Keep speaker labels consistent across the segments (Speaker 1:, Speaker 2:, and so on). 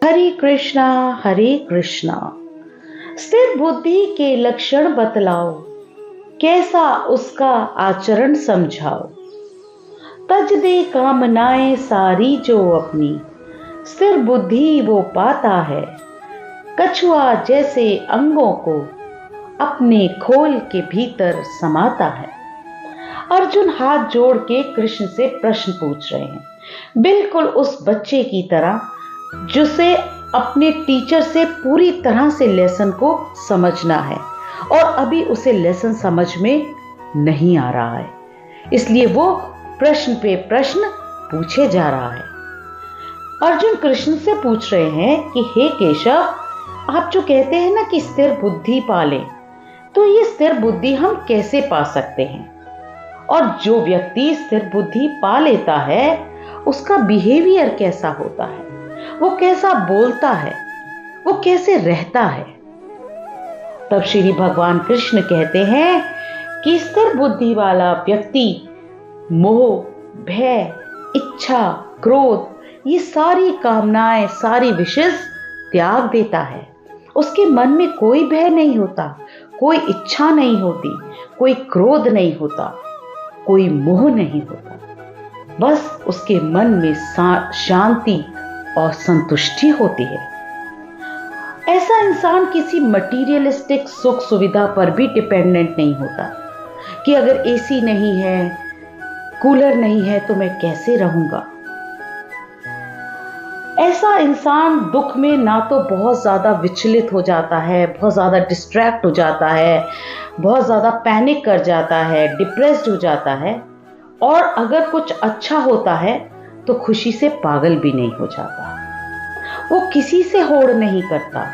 Speaker 1: हरे कृष्णा हरे कृष्णा। स्थिर बुद्धि के लक्षण बतलाओ, कैसा उसका आचरण समझाओ। तज दे कामनाएं सारी जो अपनी, स्थिर बुद्धि वो पाता है। कछुआ जैसे अंगों को अपने खोल के भीतर समाता है। अर्जुन हाथ जोड़ के कृष्ण से प्रश्न पूछ रहे हैं, बिल्कुल उस बच्चे की तरह जिसे अपने टीचर से पूरी तरह से लेसन को समझना है और अभी उसे लेसन समझ में नहीं आ रहा है, इसलिए वो प्रश्न पे प्रश्न पूछे जा रहा है। अर्जुन कृष्ण से पूछ रहे हैं कि हे केशव, आप जो कहते हैं ना कि स्थिर बुद्धि पाले, तो ये स्थिर बुद्धि हम कैसे पा सकते हैं? और जो व्यक्ति स्थिर बुद्धि पा लेता है उसका बिहेवियर कैसा होता है, वो कैसा बोलता है, वो कैसे रहता है? तब श्री भगवान कृष्ण कहते हैं कि स्थिर बुद्धि वाला व्यक्ति मोह, भय, इच्छा, क्रोध, ये सारी कामनाएं, सारी विशेष त्याग देता है। उसके मन में कोई भय नहीं होता, कोई इच्छा नहीं होती, कोई क्रोध नहीं होता, कोई मोह नहीं होता। बस उसके मन में शांति और संतुष्टि होती है। ऐसा इंसान किसी मटीरियलिस्टिक सुख सुविधा पर भी डिपेंडेंट नहीं होता कि अगर एसी नहीं है, कूलर नहीं है तो मैं कैसे रहूंगा। ऐसा इंसान दुख में ना तो बहुत ज्यादा विचलित हो जाता है, बहुत ज्यादा डिस्ट्रैक्ट हो जाता है, बहुत ज्यादा पैनिक कर जाता है, डिप्रेस्ड हो जाता है, और अगर कुछ अच्छा होता है तो खुशी से पागल भी नहीं हो जाता। वो किसी से होड़ नहीं करता,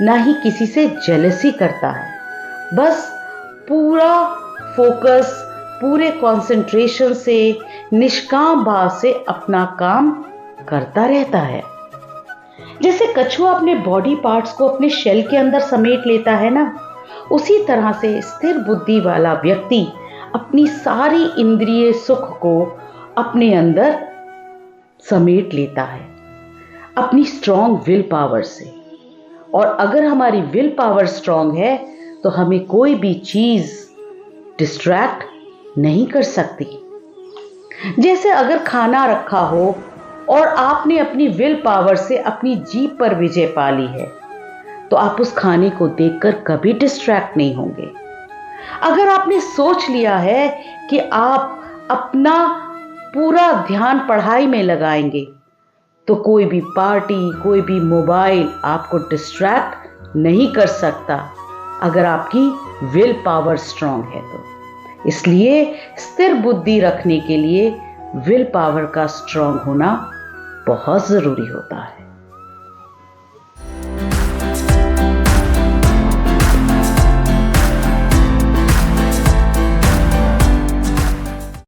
Speaker 1: ना ही किसी से जेलसी करता है। बस पूरा फोकस, पूरे कंसंट्रेशन से, निष्काम भाव से अपना काम करता रहता है। जैसे कछुआ अपने बॉडी पार्ट्स को अपने शेल के अंदर समेट लेता है ना, उसी तरह से स्थिर बुद्धि वाला व्यक्ति अपनी सारी इंद्रिय सुख को अपने अंदर समेट लेता है अपनी स्ट्रॉन्ग विल पावर से। और अगर हमारी विल पावर स्ट्रॉन्ग है तो हमें कोई भी चीज डिस्ट्रैक्ट नहीं कर सकती। जैसे अगर खाना रखा हो और आपने अपनी विल पावर से अपनी जीभ पर विजय पा ली है, तो आप उस खाने को देखकर कभी डिस्ट्रैक्ट नहीं होंगे। अगर आपने सोच लिया है कि आप अपना पूरा ध्यान पढ़ाई में लगाएंगे, तो कोई भी पार्टी, कोई भी मोबाइल आपको डिस्ट्रैक्ट नहीं कर सकता, अगर आपकी विल पावर स्ट्रांग है तो। इसलिए स्थिर बुद्धि रखने के लिए विल पावर का स्ट्रांग होना बहुत जरूरी होता है।